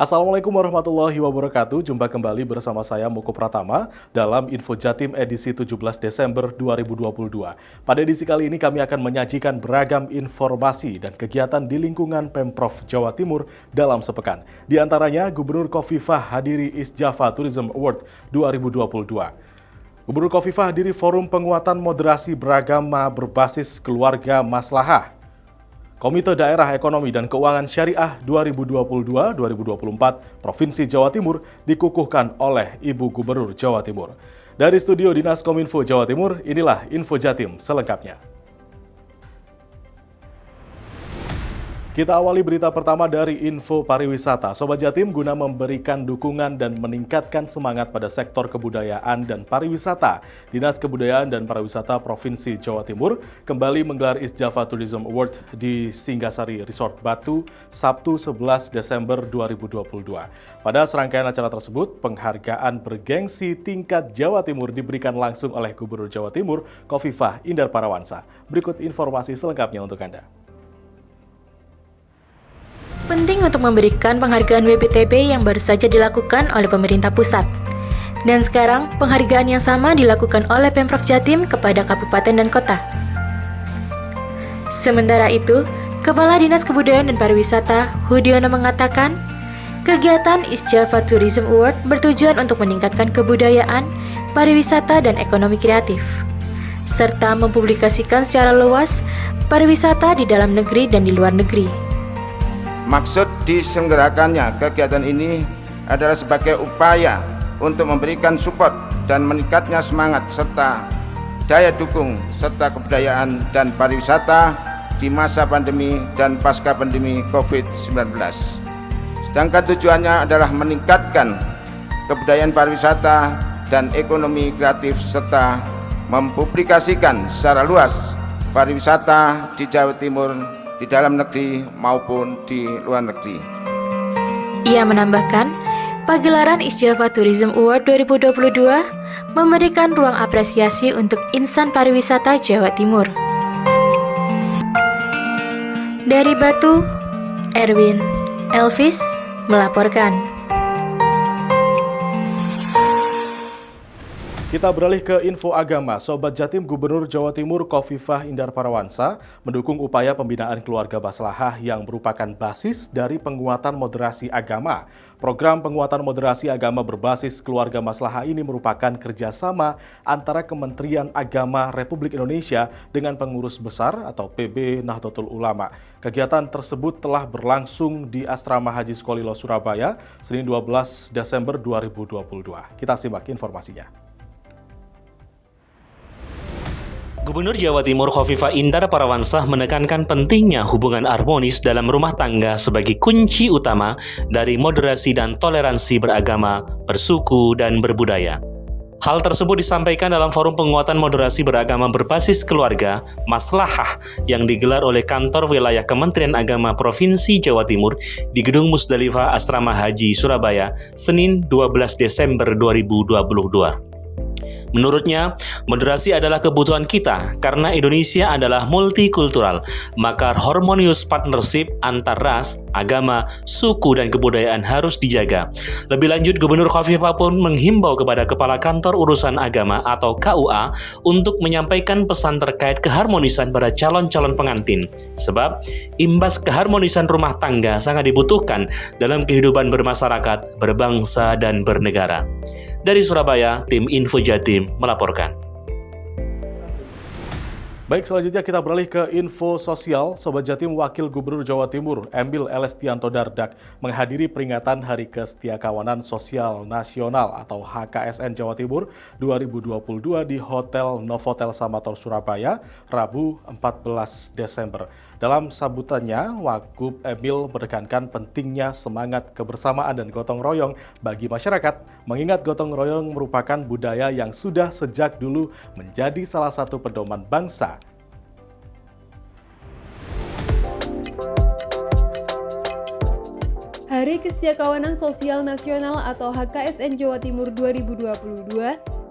Assalamualaikum warahmatullahi wabarakatuh. Jumpa kembali bersama saya Moko Pratama dalam Info Jatim edisi 17 Desember 2022. Pada edisi kali ini kami akan menyajikan beragam informasi dan kegiatan di lingkungan Pemprov Jawa Timur dalam sepekan. Di antaranya Gubernur Khofifah hadiri East Java Tourism Award 2022. Gubernur Khofifah hadiri Forum Penguatan Moderasi Beragama Berbasis Keluarga Maslahah. Komite Daerah Ekonomi dan Keuangan Syariah 2022-2024 Provinsi Jawa Timur dikukuhkan oleh Ibu Gubernur Jawa Timur. Dari studio Dinas Kominfo Jawa Timur, inilah Info Jatim selengkapnya. Kita awali berita pertama dari info pariwisata. Sobat Jatim, guna memberikan dukungan dan meningkatkan semangat pada sektor kebudayaan dan pariwisata, Dinas Kebudayaan dan Pariwisata Provinsi Jawa Timur kembali menggelar East Java Tourism Award di Singgasari Resort Batu, Sabtu 11 Desember 2022. Pada serangkaian acara tersebut, penghargaan bergengsi tingkat Jawa Timur diberikan langsung oleh Gubernur Jawa Timur, Khofifah Indar Parawansa. Berikut informasi selengkapnya untuk Anda. Penting untuk memberikan penghargaan WPTP yang baru saja dilakukan oleh pemerintah pusat. Dan sekarang, penghargaan yang sama dilakukan oleh Pemprov Jatim kepada kabupaten dan kota. Sementara itu, Kepala Dinas Kebudayaan dan Pariwisata, Hudiono mengatakan, kegiatan East Java Tourism Award bertujuan untuk meningkatkan kebudayaan, pariwisata, dan ekonomi kreatif, serta mempublikasikan secara luas pariwisata di dalam negeri dan di luar negeri. Maksud diselenggarakannya kegiatan ini adalah sebagai upaya untuk memberikan support dan meningkatnya semangat serta daya dukung serta kebudayaan dan pariwisata di masa pandemi dan pasca pandemi COVID-19. Sedangkan tujuannya adalah meningkatkan kebudayaan pariwisata dan ekonomi kreatif serta mempublikasikan secara luas pariwisata di Jawa Timur, di dalam negeri maupun di luar negeri. Ia menambahkan, pagelaran East Java Tourism Award 2022 memberikan ruang apresiasi untuk insan pariwisata Jawa Timur. Dari Batu, Erwin Elvis melaporkan. Kita beralih ke info agama. Sobat Jatim, Gubernur Jawa Timur Khofifah Indar Parawansa mendukung upaya pembinaan keluarga maslahah yang merupakan basis dari penguatan moderasi agama. Program penguatan moderasi agama berbasis keluarga maslahah ini merupakan kerjasama antara Kementerian Agama Republik Indonesia dengan pengurus besar atau PB Nahdlatul Ulama. Kegiatan tersebut telah berlangsung di Asrama Haji Sukolilo, Surabaya, Senin 12 Desember 2022. Kita simak informasinya. Gubernur Jawa Timur Khofifah Indar Parawansa menekankan pentingnya hubungan harmonis dalam rumah tangga sebagai kunci utama dari moderasi dan toleransi beragama, bersuku, dan berbudaya. Hal tersebut disampaikan dalam Forum Penguatan Moderasi Beragama Berbasis Keluarga Maslahah yang digelar oleh Kantor Wilayah Kementerian Agama Provinsi Jawa Timur di Gedung Musdalifah Asrama Haji Surabaya, Senin 12 Desember 2022. Menurutnya, moderasi adalah kebutuhan kita karena Indonesia adalah multikultural, maka harmonious partnership antar ras, agama, suku, dan kebudayaan harus dijaga. Lebih lanjut, Gubernur Khofifah pun menghimbau kepada Kepala Kantor Urusan Agama atau KUA untuk menyampaikan pesan terkait keharmonisan pada calon-calon pengantin. Sebab, imbas keharmonisan rumah tangga sangat dibutuhkan dalam kehidupan bermasyarakat, berbangsa, dan bernegara. Dari Surabaya, tim Info Jatim melaporkan. Baik, selanjutnya kita beralih ke info sosial. Sobat Jatim, Wakil Gubernur Jawa Timur, Emil Elestianto Dardak, menghadiri peringatan Hari Kesetiakawanan Sosial Nasional atau HKSN Jawa Timur 2022 di Hotel Novotel Samator, Surabaya, Rabu 14 Desember. Dalam sambutannya, Wagub Emil menekankan pentingnya semangat kebersamaan dan gotong royong bagi masyarakat, mengingat gotong royong merupakan budaya yang sudah sejak dulu menjadi salah satu pedoman bangsa. Hari Kesetiakawanan Sosial Nasional atau HKSN Jawa Timur 2022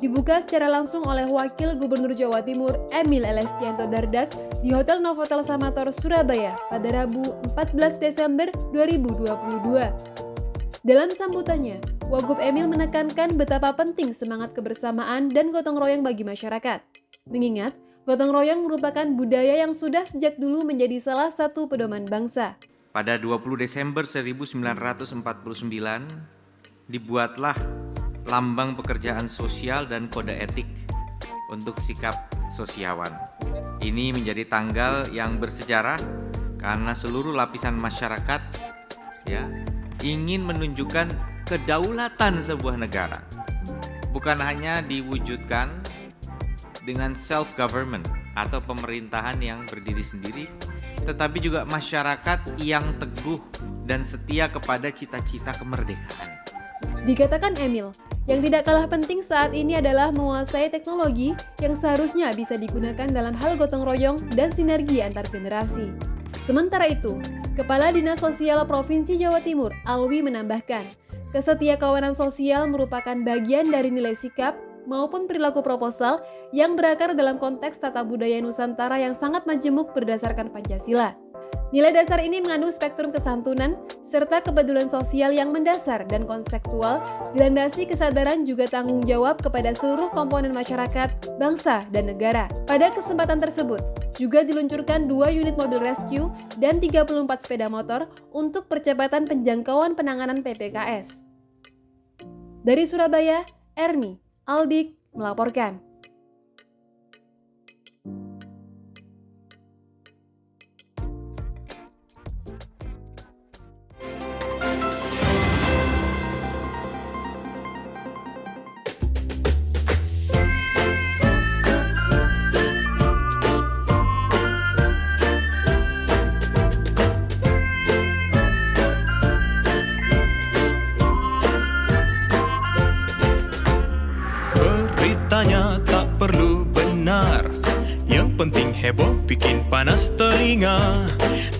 dibuka secara langsung oleh Wakil Gubernur Jawa Timur Emil Elestianto Dardak di Hotel Novotel Samator, Surabaya pada Rabu 14 Desember 2022. Dalam sambutannya, Wagub Emil menekankan betapa penting semangat kebersamaan dan gotong royong bagi masyarakat. Mengingat, gotong royong merupakan budaya yang sudah sejak dulu menjadi salah satu pedoman bangsa. Pada 20 Desember 1949, dibuatlah Lambang Pekerjaan Sosial dan Kode Etik untuk sikap sosiawan. Ini menjadi tanggal yang bersejarah karena seluruh lapisan masyarakat ingin menunjukkan kedaulatan sebuah negara. Bukan hanya diwujudkan dengan self-government atau pemerintahan yang berdiri sendiri, tetapi juga masyarakat yang teguh dan setia kepada cita-cita kemerdekaan. Dikatakan Emil, yang tidak kalah penting saat ini adalah menguasai teknologi yang seharusnya bisa digunakan dalam hal gotong royong dan sinergi antar generasi. Sementara itu, Kepala Dinas Sosial Provinsi Jawa Timur, Alwi, menambahkan, kesetiakawanan sosial merupakan bagian dari nilai sikap maupun perilaku proposal yang berakar dalam konteks tata budaya Nusantara yang sangat majemuk berdasarkan Pancasila. Nilai dasar ini mengandung spektrum kesantunan serta kepedulian sosial yang mendasar dan konseptual, dilandasi kesadaran juga tanggung jawab kepada seluruh komponen masyarakat, bangsa, dan negara. Pada kesempatan tersebut, juga diluncurkan 2 unit mobil rescue dan 34 sepeda motor untuk percepatan penjangkauan penanganan PPKS. Dari Surabaya, Erni Aldik melaporkan. Beritanya tak perlu benar, yang penting heboh bikin panas telinga.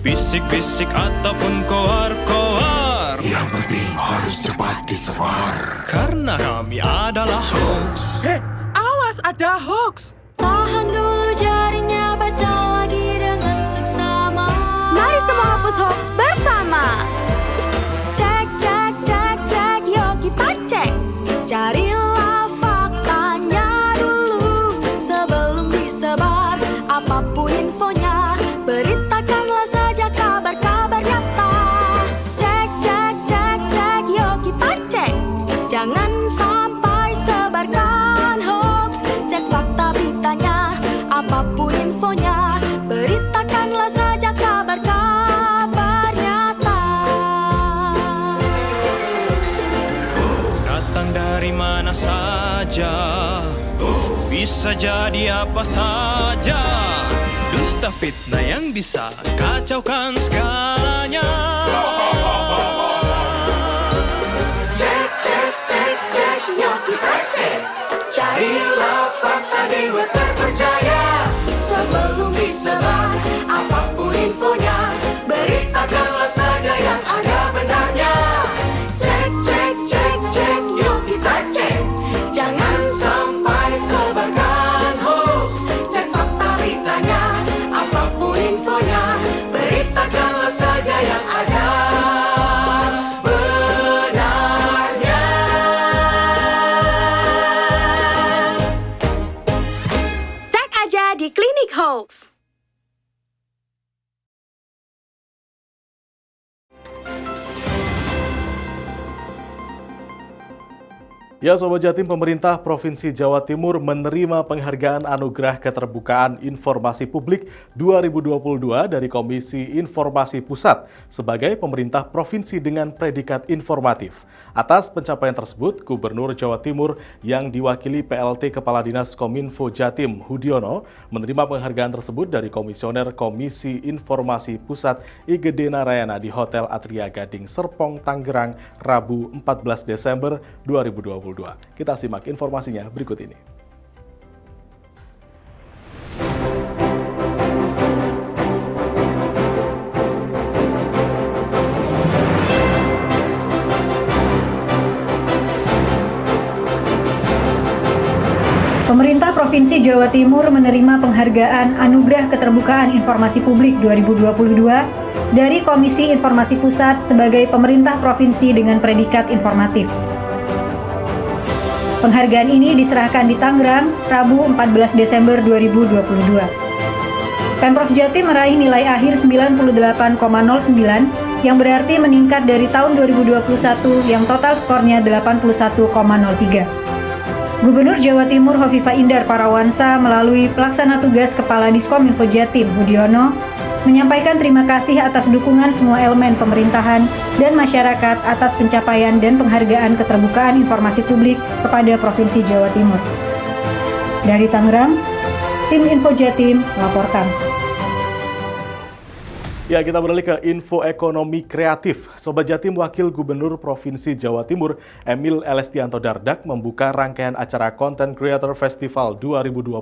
Bisik-bisik ataupun koar-koar, yang penting harus cepat disebar. karena kami adalah hoax. Awas, ada hoax. Tahan dulu jarinya, baca lagi dengan seksama. Mari semua hapus hoax bersama. Cek, cek, cek, cek, yuk kita cek. Carilah faktanya dulu sebelum disebar. Apapun infonya, beritakanlah saja kabar-kabar nyata. Cek, cek, cek, cek, yuk kita cek. Jangan sampai sebarkan hoax. Cek fakta beritanya, apapun infonya, beritakanlah saja kabar-kabar nyata. Datang dari mana saja, bisa jadi apa saja. Dusta fitnah yang bisa kacaukan segalanya. Cek, cek, cek, cek, yuk kita cek. Carilah fakta di web terpercaya sebelum disebar. Apapun infonya, beritakanlah saja yang ada benarnya. Cek, cek, cek, cek, yuk kita cek. Jangan sampai sebarkan hoax. Cek fakta beritanya, apapun infonya, beritakanlah saja yang ada benarnya. Cek aja di Klinik Hoax. Ya Sobat Jatim, pemerintah Provinsi Jawa Timur menerima penghargaan Anugerah Keterbukaan Informasi Publik 2022 dari Komisi Informasi Pusat sebagai pemerintah provinsi dengan predikat informatif. Atas pencapaian tersebut, Gubernur Jawa Timur yang diwakili PLT Kepala Dinas Kominfo Jatim Hudiono menerima penghargaan tersebut dari Komisioner Komisi Informasi Pusat IGD Narayana di Hotel Atria Gading Serpong, Tangerang, Rabu 14 Desember 2022. Kita simak informasinya berikut ini. Pemerintah Provinsi Jawa Timur menerima penghargaan Anugerah Keterbukaan Informasi Publik 2022 dari Komisi Informasi Pusat sebagai pemerintah provinsi dengan predikat informatif. Penghargaan ini diserahkan di Tangerang, Rabu 14 Desember 2022. Pemprov Jatim meraih nilai akhir 98,09 yang berarti meningkat dari tahun 2021 yang total skornya 81,03. Gubernur Jawa Timur Khofifah Indar Parawansa melalui Pelaksana Tugas Kepala Diskominfo Jatim Hudiono menyampaikan terima kasih atas dukungan semua elemen pemerintahan dan masyarakat atas pencapaian dan penghargaan keterbukaan informasi publik kepada Provinsi Jawa Timur. Dari Tangerang, tim Info Jatim melaporkan. Ya, kita beralih ke info ekonomi kreatif. Sobat Jatim, Wakil Gubernur Provinsi Jawa Timur, Emil Elestianto Dardak, membuka rangkaian acara Content Creator Festival 2022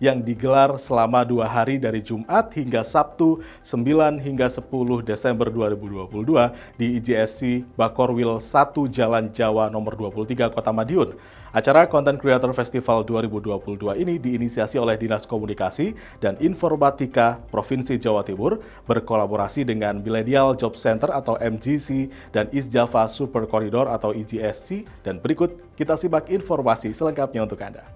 yang digelar selama 2 hari dari Jumat hingga Sabtu 9 hingga 10 Desember 2022 di IGSC Bakorwil 1 Jalan Jawa nomor 23 Kota Madiun. Acara Content Creator Festival 2022 ini diinisiasi oleh Dinas Komunikasi dan Informatika Provinsi Jawa Timur berkolaborasi dengan Millennial Job Center atau MGC dan East Java Super Corridor atau IJSC. Dan berikut kita simak informasi selengkapnya untuk Anda.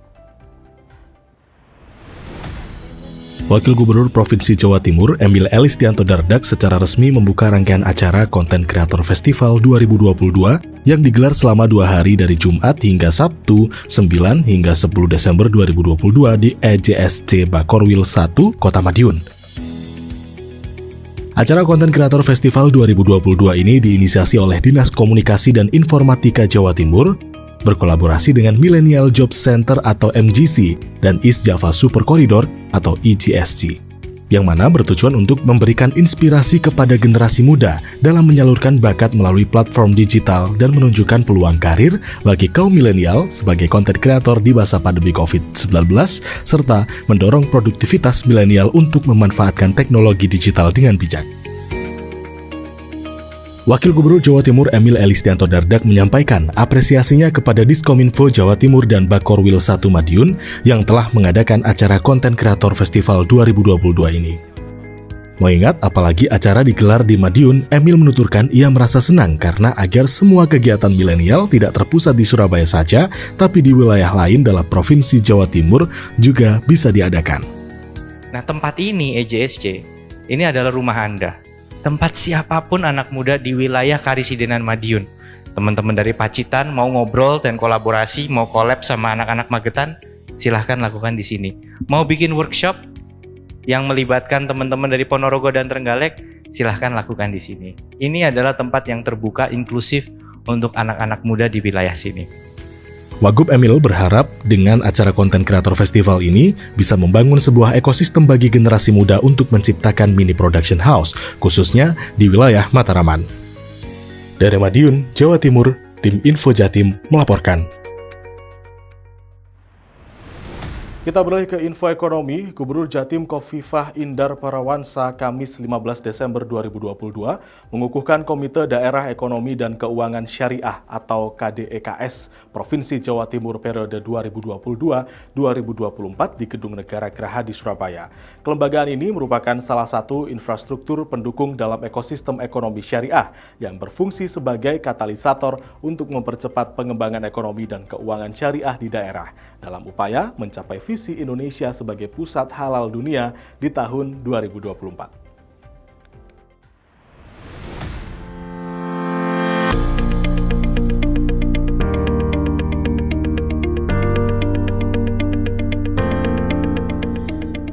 Wakil Gubernur Provinsi Jawa Timur, Emil Elestianto Dardak, secara resmi membuka rangkaian acara Content Creator Festival 2022 yang digelar selama 2 hari dari Jumat hingga Sabtu 9 hingga 10 Desember 2022 di EJSC Bakorwil 1, Kota Madiun. Acara Content Creator Festival 2022 ini diinisiasi oleh Dinas Komunikasi dan Informatika Jawa Timur, berkolaborasi dengan Millennial Job Center atau MGC dan East Java Super Corridor atau EJSC, yang mana bertujuan untuk memberikan inspirasi kepada generasi muda dalam menyalurkan bakat melalui platform digital dan menunjukkan peluang karir bagi kaum milenial sebagai content creator di masa pandemi COVID-19, serta mendorong produktivitas milenial untuk memanfaatkan teknologi digital dengan bijak. Wakil Gubernur Jawa Timur Emil Elestianto Dardak menyampaikan apresiasinya kepada Diskominfo Jawa Timur dan Bakorwil 1 Madiun yang telah mengadakan acara Content Creator Festival 2022 ini. Mengingat apalagi acara digelar di Madiun, Emil menuturkan ia merasa senang karena agar semua kegiatan milenial tidak terpusat di Surabaya saja, tapi di wilayah lain dalam Provinsi Jawa Timur juga bisa diadakan. Nah, tempat ini, EJSC, ini adalah rumah Anda. Tempat siapapun anak muda di wilayah Karisidenan Madiun. Teman-teman dari Pacitan mau ngobrol dan kolaborasi, mau collab sama anak-anak Magetan, silahkan lakukan di sini. Mau bikin workshop yang melibatkan teman-teman dari Ponorogo dan Trenggalek, silahkan lakukan di sini. Ini adalah tempat yang terbuka, inklusif untuk anak-anak muda di wilayah sini. Wagub Emil berharap dengan acara Content Creator Festival ini bisa membangun sebuah ekosistem bagi generasi muda untuk menciptakan mini production house, khususnya di wilayah Mataraman. Dari Madiun, Jawa Timur, tim Info Jatim melaporkan. Kita beralih ke info ekonomi. Gubernur Jatim Khofifah Indar Parawansa Kamis 15 Desember 2022 mengukuhkan Komite Daerah Ekonomi dan Keuangan Syariah atau KDEKS Provinsi Jawa Timur periode 2022-2024 di Gedung Negara Geraha di Surabaya. Kelembagaan ini merupakan salah satu infrastruktur pendukung dalam ekosistem ekonomi syariah yang berfungsi sebagai katalisator untuk mempercepat pengembangan ekonomi dan keuangan syariah di daerah dalam upaya mencapai visi Indonesia sebagai pusat halal dunia di tahun 2024.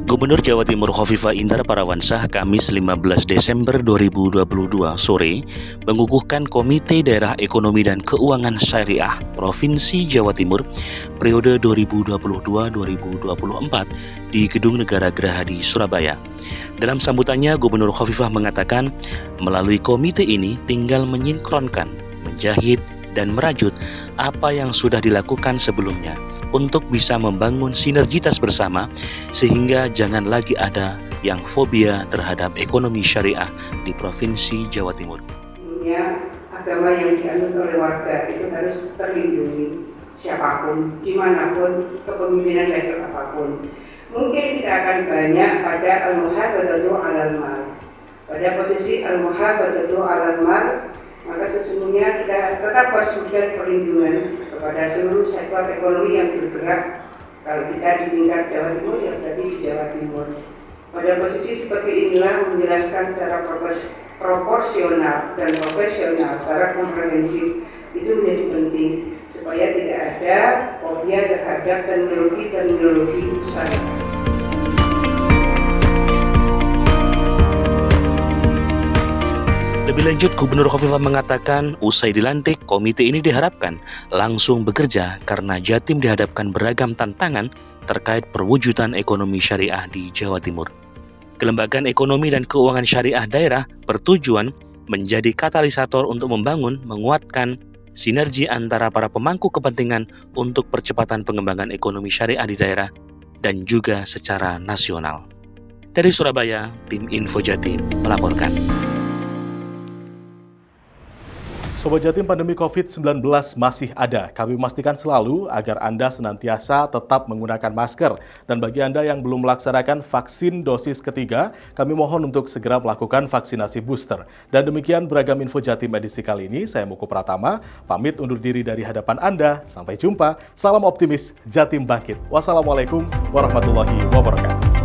Gubernur Jawa Timur Khofifah Indar Parawansa Kamis 15 Desember 2022 sore mengukuhkan Komite Daerah Ekonomi dan Keuangan Syariah Provinsi Jawa Timur periode 2022-2024 di Gedung Negara Geraha di Surabaya. Dalam sambutannya, Gubernur Khofifah mengatakan melalui komite ini tinggal menyinkronkan, menjahit, dan merajut apa yang sudah dilakukan sebelumnya untuk bisa membangun sinergitas bersama sehingga jangan lagi ada yang fobia terhadap ekonomi syariah di Provinsi Jawa Timur. Agama yang dianut oleh warga itu harus terlindungi siapapun, dimanapun, kepemimpinan level apapun. Mungkin kita akan banyak pada al-muhabbatatu alal mal, Pada posisi al-muhabbatu al-mal, maka sesungguhnya kita tetap harus memberikan perlindungan kepada seluruh sektor ekonomi yang bergerak. Kalau kita di tingkat Jawa Timur, ya berarti di Jawa Timur. Pada posisi seperti inilah menjelaskan secara proporsional dan profesional, secara komprehensif itu menjadi penting supaya tidak ada fobia terhadap teknologi syariah. Lebih lanjut, Gubernur Khofifah mengatakan usai dilantik, komite ini diharapkan langsung bekerja karena Jatim dihadapkan beragam tantangan terkait perwujudan ekonomi syariah di Jawa Timur. Kelembagaan Ekonomi dan Keuangan Syariah Daerah bertujuan menjadi katalisator untuk membangun, menguatkan sinergi antara para pemangku kepentingan untuk percepatan pengembangan ekonomi syariah di daerah dan juga secara nasional. Dari Surabaya, tim Info Jatim melaporkan. Sobat Jatim, pandemi COVID-19 masih ada. Kami memastikan selalu agar Anda senantiasa tetap menggunakan masker. Dan bagi Anda yang belum melaksanakan vaksin dosis ketiga, kami mohon untuk segera melakukan vaksinasi booster. Dan demikian beragam Info Jatim edisi kali ini. Saya Muku Pratama, pamit undur diri dari hadapan Anda. Sampai jumpa. Salam optimis, Jatim bangkit. Wassalamualaikum warahmatullahi wabarakatuh.